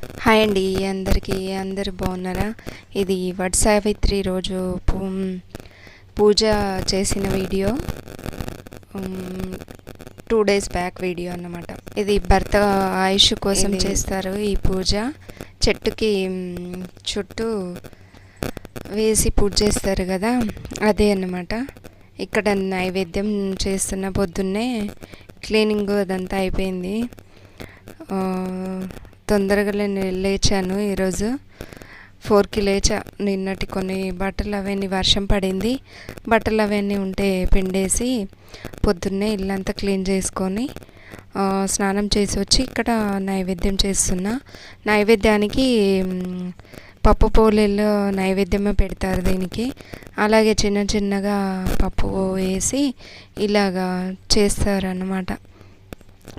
Hi అండి అందరికీ. అందరూ బాగున్నారా? ఇది వట్ సావిత్రి రోజు పూజ చేసిన వీడియో, 2 days బ్యాక్ వీడియో అన్నమాట. ఇది భర్త ఆయుష్ కోసం చేస్తారు ఈ పూజ. చెట్టుకి చుట్టూ వేసి పూజ చేస్తారు కదా, అదే అన్నమాట. ఇక్కడ నైవేద్యం చేస్తున్న పొద్దున్నే క్లీనింగ్ అదంతా అయిపోయింది. తొందరగా లేచాను ఈరోజు. 4కి లేచా. నిన్నటి కొన్ని బట్టలు అవన్నీ వర్షం పడింది, బట్టలు అవన్నీ ఉంటే పిండేసి పొద్దున్నే ఇల్లంతా క్లీన్ చేసుకొని స్నానం చేసి వచ్చి ఇక్కడ నైవేద్యం చేస్తున్నా. నైవేద్యానికి పప్పు పోలేలు నైవేద్యమే పెడతారు దీనికి. అలాగే చిన్న చిన్నగా పప్పు వేసి ఇలాగా చేస్తారన్నమాట.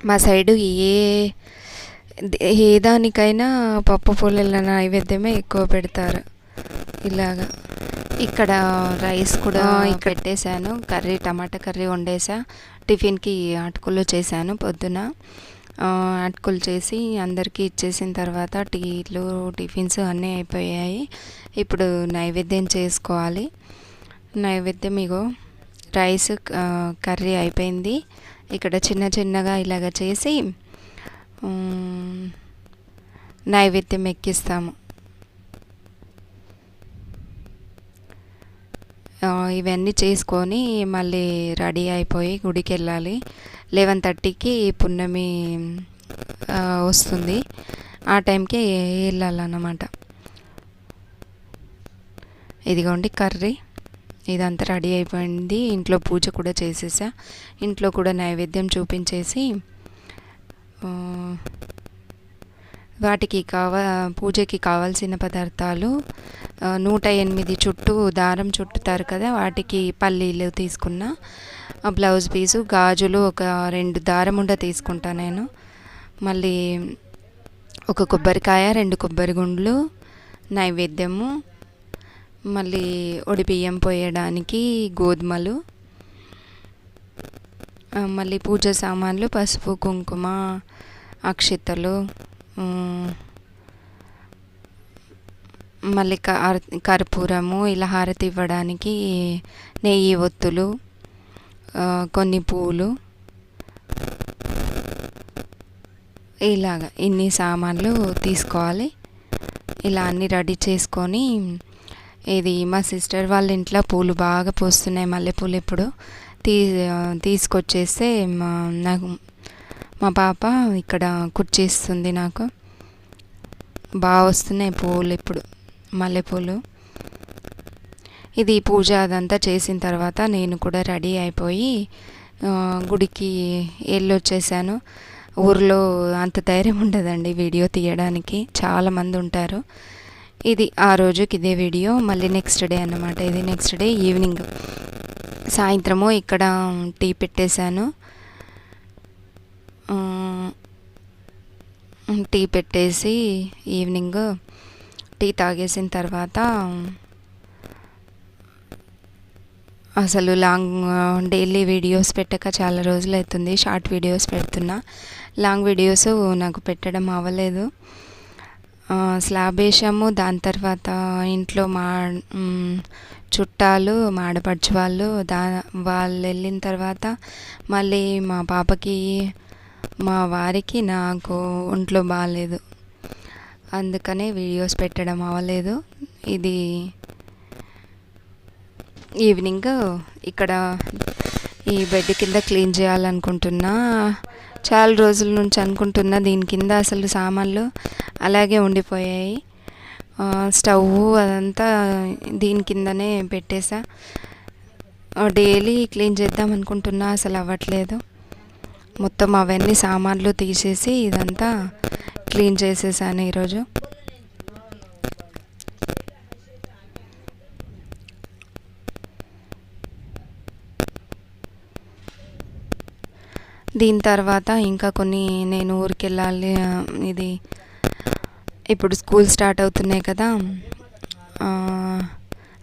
మా సైడు ఏ దానికైనా పప్పు పొలేల నైవేద్యమే ఎక్కువ పెడతారు ఇలాగా. ఇక్కడ రైస్ కూడా పెట్టేశాను. కర్రీ, టమాటా కర్రీ వండేసా. టిఫిన్కి అటుకులు చేశాను పొద్దున. అటుకులు చేసి అందరికీ ఇచ్చేసిన తర్వాత టీలు, టిఫిన్స్ అన్నీ అయిపోయాయి. ఇప్పుడు నైవేద్యం చేసుకోవాలి. నైవేద్యం ఇగో రైస్, కర్రీ అయిపోయింది. ఇక్కడ చిన్న చిన్నగా ఇలాగ చేసి నైవేద్యం ఎక్కిస్తాము. ఇవన్నీ చేసుకొని మళ్ళీ రెడీ అయిపోయి గుడికి వెళ్ళాలి. 11:30కి పున్నమి వస్తుంది. ఆ టైంకి వెళ్ళాలన్నమాట. ఇదిగోండి కర్రీ, ఇదంతా రెడీ అయిపోయింది. ఇంట్లో పూజ కూడా చేసేసా. ఇంట్లో కూడా నైవేద్యం చూపించేసి వాటికి పూజకి కావాల్సిన పదార్థాలు 108 చుట్టూ దారం చుట్టుతారు కదా, వాటికి పల్లీలు తీసుకున్నా, బ్లౌజ్ పీసు, గాజులు ఒక 2 దారం ఉండ తీసుకుంటా నేను. మళ్ళీ ఒక కొబ్బరికాయ, 2 కొబ్బరి గుండ్లు, నైవేద్యము, మళ్ళీ ఒడిబియ్యం పోయడానికి గోధుమలు, మళ్ళీ పూజ సామాన్లు, పసుపు, కుంకుమ, అక్షితలు, మళ్ళీ కర్పూరము, ఇలా హారతి ఇవ్వడానికి నెయ్యి ఒత్తులు, కొన్ని పూలు, ఇలాగా ఇన్ని సామాన్లు తీసుకోవాలి. ఇలా అన్నీ రెడీ చేసుకొని, ఇది మా సిస్టర్ వాళ్ళ ఇంట్లో పూలు బాగా పూస్తున్నాయి, మల్లెపూలు. ఇప్పుడు తీసుకొచ్చేస్తే మా పాప ఇక్కడ కుర్చేస్తుంది. నాకు బాగా వస్తున్నాయి పూలు ఇప్పుడు, మల్లెపూలు. ఇది పూజ అదంతా చేసిన తర్వాత నేను కూడా రెడీ అయిపోయి గుడికి వెళ్ళొచ్చేసాను. ఊర్లో అంత ధైర్యం ఉండదండి వీడియో తీయడానికి, చాలామంది ఉంటారు. ఇది ఆ రోజుకి ఇదే వీడియో. మళ్ళీ నెక్స్ట్ డే అన్నమాట. ఇది నెక్స్ట్ డే ఈవినింగ్, సాయంత్రము ఇక్కడ టీ పెట్టేశాను. టీ పెట్టేసి ఈవినింగ్ టీ తాగేసిన తర్వాత అసలు డైలీ వీడియోస్ పెట్టక చాలా రోజులు అవుతుంది. షార్ట్ వీడియోస్ పెడుతున్నా, లాంగ్ వీడియోస్ నాకు పెట్టడం అవ్వలేదు. స్లాబ్ వేసాము. దాని తర్వాత ఇంట్లో చుట్టాలు, మా ఆడపడుచు వాళ్ళు వెళ్ళిన తర్వాత మళ్ళీ మా పాపకి, మా వారికి, నాకు ఒంట్లో బాగాలేదు, అందుకనే వీడియోస్ పెట్టడం అవ్వలేదు. ఇది ఈవినింగ్ ఇక్కడ ఈ బెడ్ కింద క్లీన్ చేయాలనుకుంటున్నా. చాలా రోజుల నుంచి అనుకుంటున్నా. దీని కింద అసలు సామాన్లు అలాగే ఉండిపోయాయి. స్టవ్ అదంతా దీని కిందనే పెట్టేసా. డైలీ క్లీన్ చేద్దాం అనుకుంటున్నా, అసలు అవ్వట్లేదు. మొత్తం అవన్నీ సామాన్లు తీసేసి ఇదంతా క్లీన్ చేసేసాను ఈరోజు. దీని తర్వాత ఇంకా కొన్ని, నేను ఊరికి వెళ్ళాలి. ఇది ఇప్పుడు స్కూల్ స్టార్ట్ అవుతున్నాయి కదా,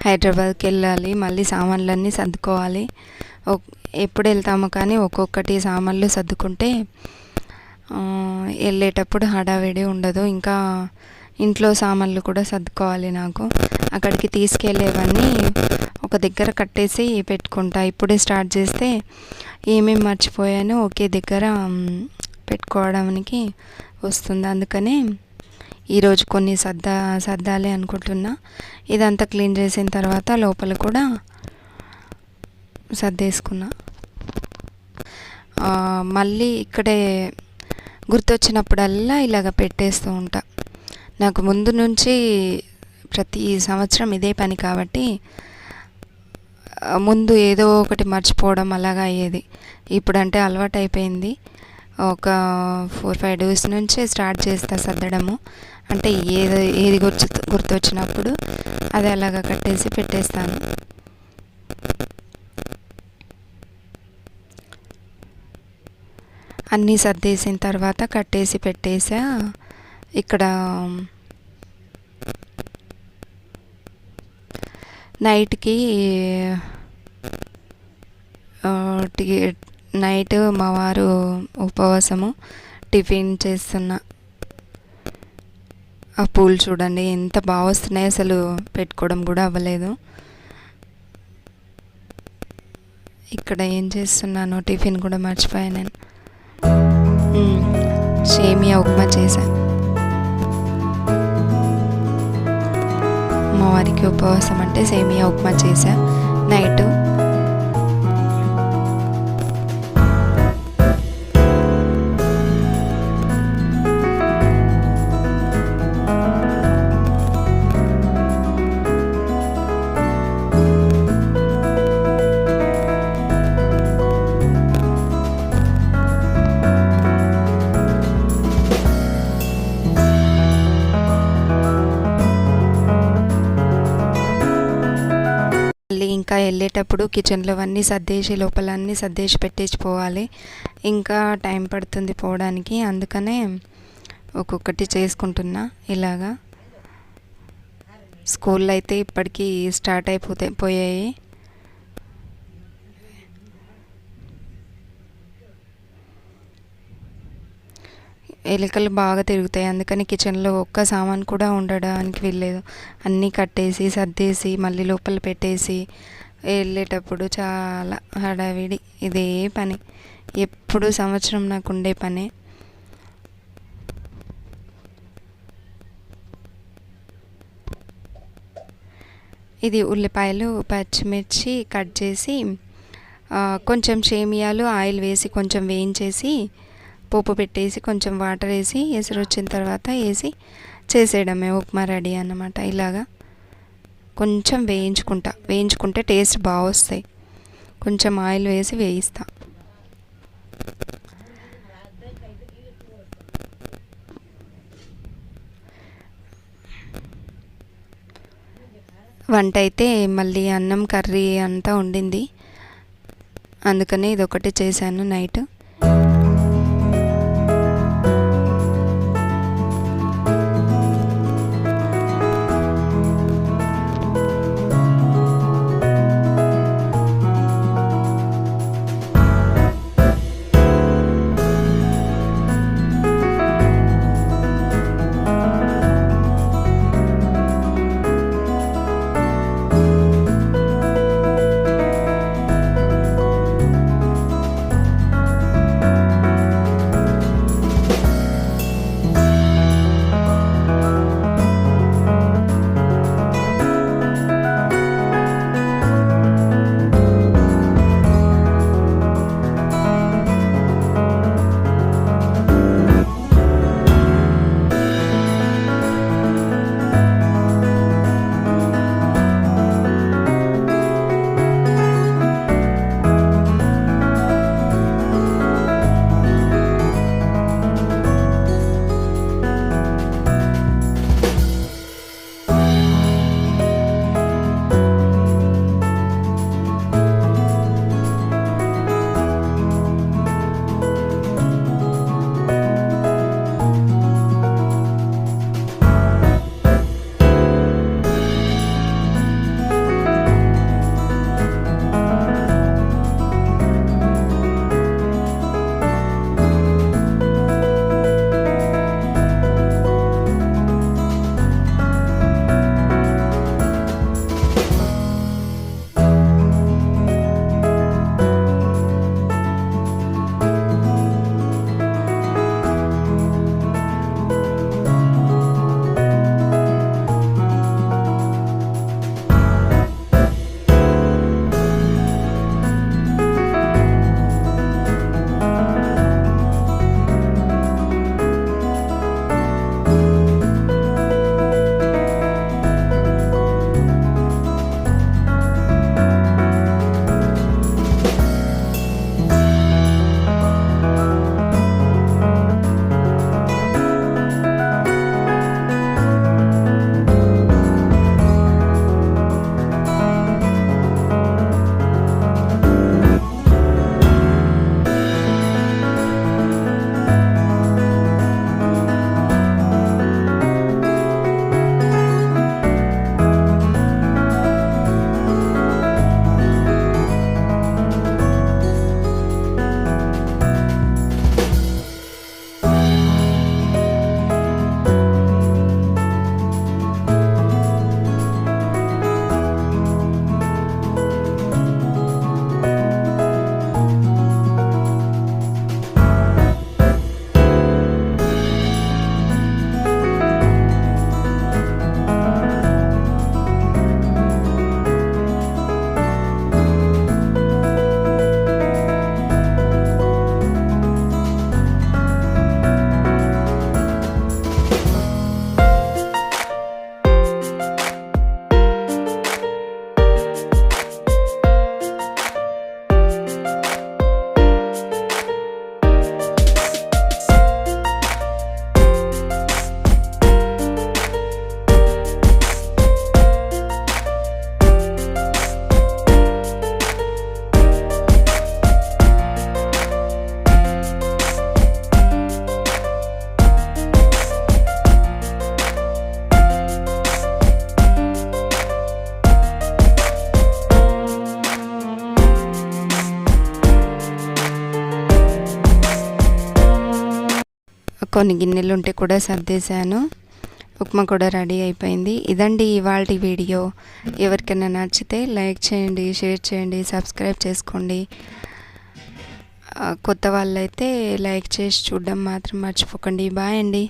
హైదరాబాద్కి వెళ్ళాలి. మళ్ళీ సామాన్లన్నీ సర్దుకోవాలి. ఎప్పుడు వెళ్తామో కానీ ఒక్కొక్కటి సామాన్లు సర్దుకుంటే వెళ్ళేటప్పుడు హడావిడి ఉండదు. ఇంకా ఇంట్లో సామాన్లు కూడా సర్దుకోవాలి నాకు. అక్కడికి తీసుకెళ్ళేవన్నీ ఒక దగ్గర కట్టేసి పెట్టుకుంటా. ఇప్పుడే స్టార్ట్ చేస్తే ఏమేమి మర్చిపోయానో ఒకే దగ్గర పెట్టుకోవడానికి వస్తుంది. అందుకనే ఈరోజు కొన్ని సర్దాలి అనుకుంటున్నా. ఇదంతా క్లీన్ చేసిన తర్వాత లోపల కూడా సర్దేసుకున్నా. మళ్ళీ ఇక్కడే గుర్తొచ్చినప్పుడల్లా ఇలాగ పెట్టేస్తూ ఉంటా. నాకు ముందు నుంచి ప్రతి సంవత్సరం ఇదే పని కాబట్టి ముందు ఏదో ఒకటి మర్చిపోవడం అలాగా అయ్యేది. ఇప్పుడంటే అలవాటు అయిపోయింది. ఒక 4-5 డేస్ నుంచే స్టార్ట్ చేస్తా సర్దడము. అంటే ఏది గుర్తొచ్చినప్పుడు అది అలాగా కట్టేసి పెట్టేస్తాను. అన్నీ సర్దేసిన తర్వాత కట్టేసి పెట్టేసా. ఇక్కడ నైట్కి నైట్ మా వారు ఉపవాసము టిఫిన్ చేస్తున్నా. ఆ పూలు చూడండి ఎంత బాగా వస్తున్నాయి. అసలు పెట్టుకోవడం కూడా అవ్వలేదు. ఇక్కడ ఏం చేస్తున్నాను, టిఫిన్ కూడా మర్చిపోయాను నేను. సేమియా ఉప్మా చేశా. మా వారికి ఉపవాసం అంటే సేమియా ఉప్మా చేశా నైట్. ఇంకా వెళ్ళేటప్పుడు కిచెన్లో అన్నీ సర్దేసి లోపల అన్నీ సర్దేసి పెట్టేసి పోవాలి. ఇంకా టైం పడుతుంది పోవడానికి. అందుకనే ఒక్కొక్కటి చేసుకుంటున్నా. ఇలాగా స్కూల్లో అయితే ఇప్పటికీ స్టార్ట్ పోయాయి. ఎలుకలు బాగా తిరుగుతాయి. అందుకని కిచెన్లో ఒక్క సామాన్ కూడా ఉండడానికి వీల్లేదు. అన్నీ కట్టేసి సర్దేసి మళ్ళీ లోపల పెట్టేసి వెళ్ళేటప్పుడు చాలా హడావిడి. ఇదే పని ఎప్పుడు సంవత్సరం నాకు ఉండే పనే. ఇది ఉల్లిపాయలు పచ్చిమిర్చి కట్ చేసి కొంచెం సేమియాలు ఆయిల్ వేసి కొంచెం వేయించేసి పోపు పెట్టేసి కొంచెం వాటర్ వేసి ఎసరు వచ్చిన తర్వాత వేసి చేసేయడమే. ఉప్మా రెడీ అన్నమాట. ఇలాగా కొంచెం వేయించుకుంటే టేస్ట్ బాగా వస్తాయి. కొంచెం ఆయిల్ వేసి వేయిస్తా. వంట అయితే మళ్ళీ అన్నం కర్రీ అంతా ఉండింది. అందుకని ఇదొకటి చేశాను నైట్. కొన్ని గిన్నెలు ఉంటే కూడా సర్దేశాను. ఉప్మా కూడా రెడీ అయిపోయింది. ఇదండి ఇవాల్టి వీడియో. ఎవరికైనా నచ్చితే లైక్ చేయండి, షేర్ చేయండి, సబ్స్క్రైబ్ చేసుకోండి. కొత్త వాళ్ళైతే లైక్ చేసి చూడడం మాత్రం మర్చిపోకండి. బాయ్ అండి.